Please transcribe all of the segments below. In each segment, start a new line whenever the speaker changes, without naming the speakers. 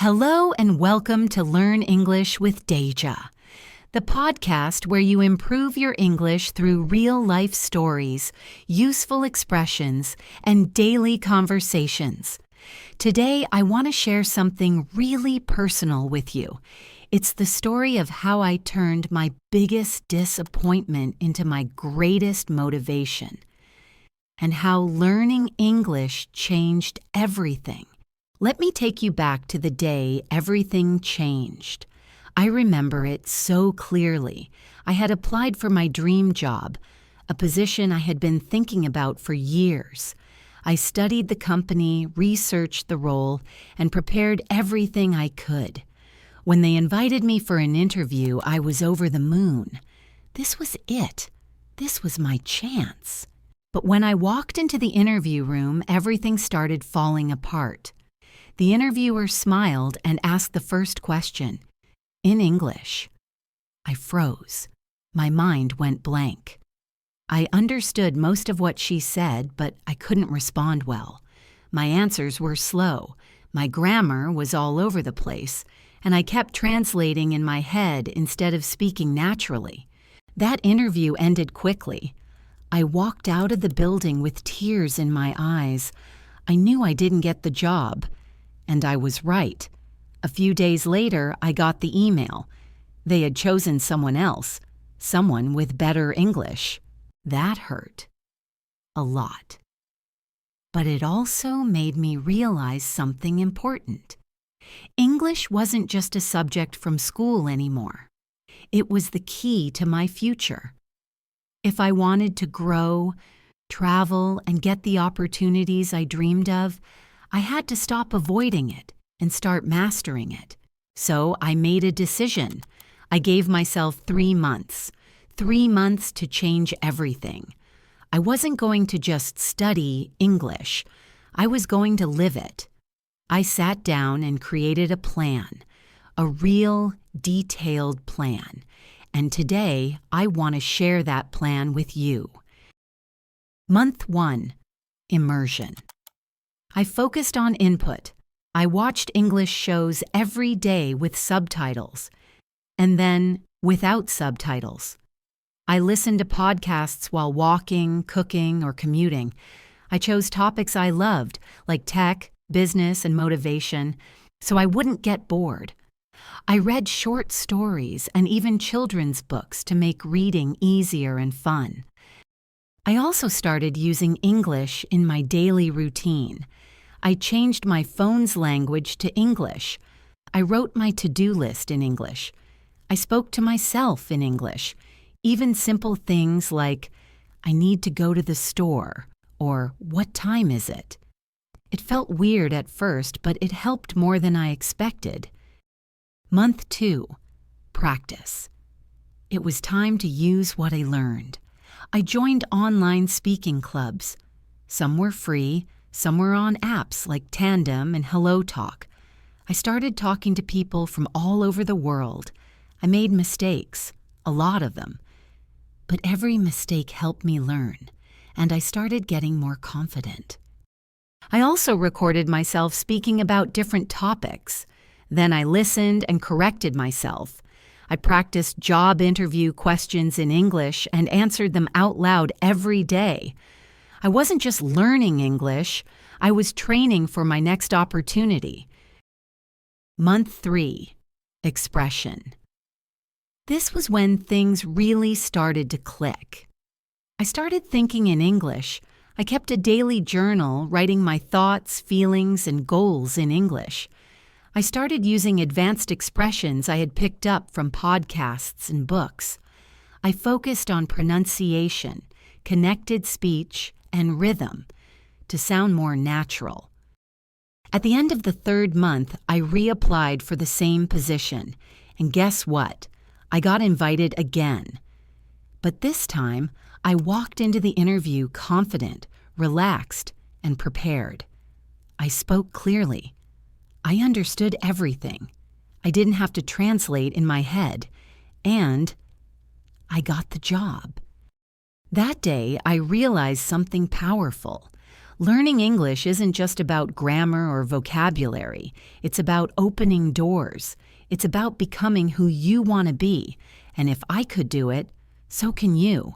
Hello and welcome to Learn English with Deja, the podcast where you improve your English through real-life stories, useful expressions, and daily conversations. Today, I want to share something really personal with you. It's the story of how I turned my biggest disappointment into my greatest motivation, and how learning English changed everything. Let me take you back to the day everything changed. I remember it so clearly. I had applied for my dream job, a position I had been thinking about for years. I studied the company, researched the role, and prepared everything I could. When they invited me for an interview, I was over the moon. This was it. This was my chance. But when I walked into the interview room, everything started falling apart. The interviewer smiled and asked the first question, in English. I froze. My mind went blank. I understood most of what she said, but I couldn't respond well. My answers were slow. My grammar was all over the place, and I kept translating in my head instead of speaking naturally. That interview ended quickly. I walked out of the building with tears in my eyes. I knew I didn't get the job. And I was right. A few days later, I got the email. They had chosen someone else, someone with better English. That hurt. A lot. But it also made me realize something important. English wasn't just a subject from school anymore. It was the key to my future. If I wanted to grow, travel, and get the opportunities I dreamed of, I had to stop avoiding it and start mastering it. So I made a decision. I gave myself 3 months. 3 months to change everything. I wasn't going to just study English. I was going to live it. I sat down and created a plan, a real, detailed plan. And today, I want to share that plan with you. Month 1, Immersion. I focused on input. I watched English shows every day with subtitles, and then without subtitles. I listened to podcasts while walking, cooking, or commuting. I chose topics I loved, like tech, business, and motivation, so I wouldn't get bored. I read short stories and even children's books to make reading easier and fun. I also started using English in my daily routine. I changed my phone's language to English. I wrote my to-do list in English. I spoke to myself in English. Even simple things like, I need to go to the store, or what time is it? It felt weird at first, but it helped more than I expected. Month 2, practice. It was time to use what I learned. I joined online speaking clubs. Some were free, some were on apps like Tandem and HelloTalk. I started talking to people from all over the world. I made mistakes, a lot of them. But every mistake helped me learn, and I started getting more confident. I also recorded myself speaking about different topics. Then I listened and corrected myself. I practiced job interview questions in English and answered them out loud every day. I wasn't just learning English, I was training for my next opportunity. Month 3, expression. This was when things really started to click. I started thinking in English. I kept a daily journal, writing my thoughts, feelings, and goals in English. I started using advanced expressions I had picked up from podcasts and books. I focused on pronunciation, connected speech, and rhythm to sound more natural. At the end of the 3rd month, I reapplied for the same position, and guess what? I got invited again. But this time, I walked into the interview confident, relaxed, and prepared. I spoke clearly. I understood everything. I didn't have to translate in my head, and I got the job. That day, I realized something powerful. Learning English isn't just about grammar or vocabulary. It's about opening doors. It's about becoming who you want to be. And if I could do it, so can you.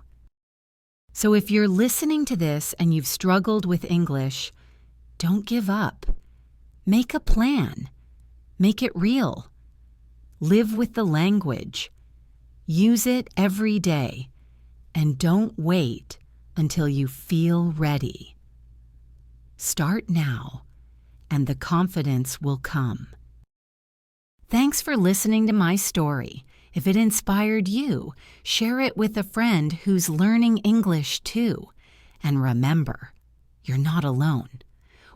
So if you're listening to this and you've struggled with English, don't give up. Make a plan. Make it real. Live with the language. Use it every day. And don't wait until you feel ready. Start now, and the confidence will come. Thanks for listening to my story. If it inspired you, share it with a friend who's learning English too. And remember, you're not alone.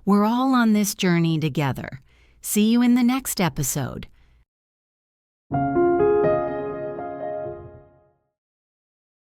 We're all on this journey together. See you in the next episode.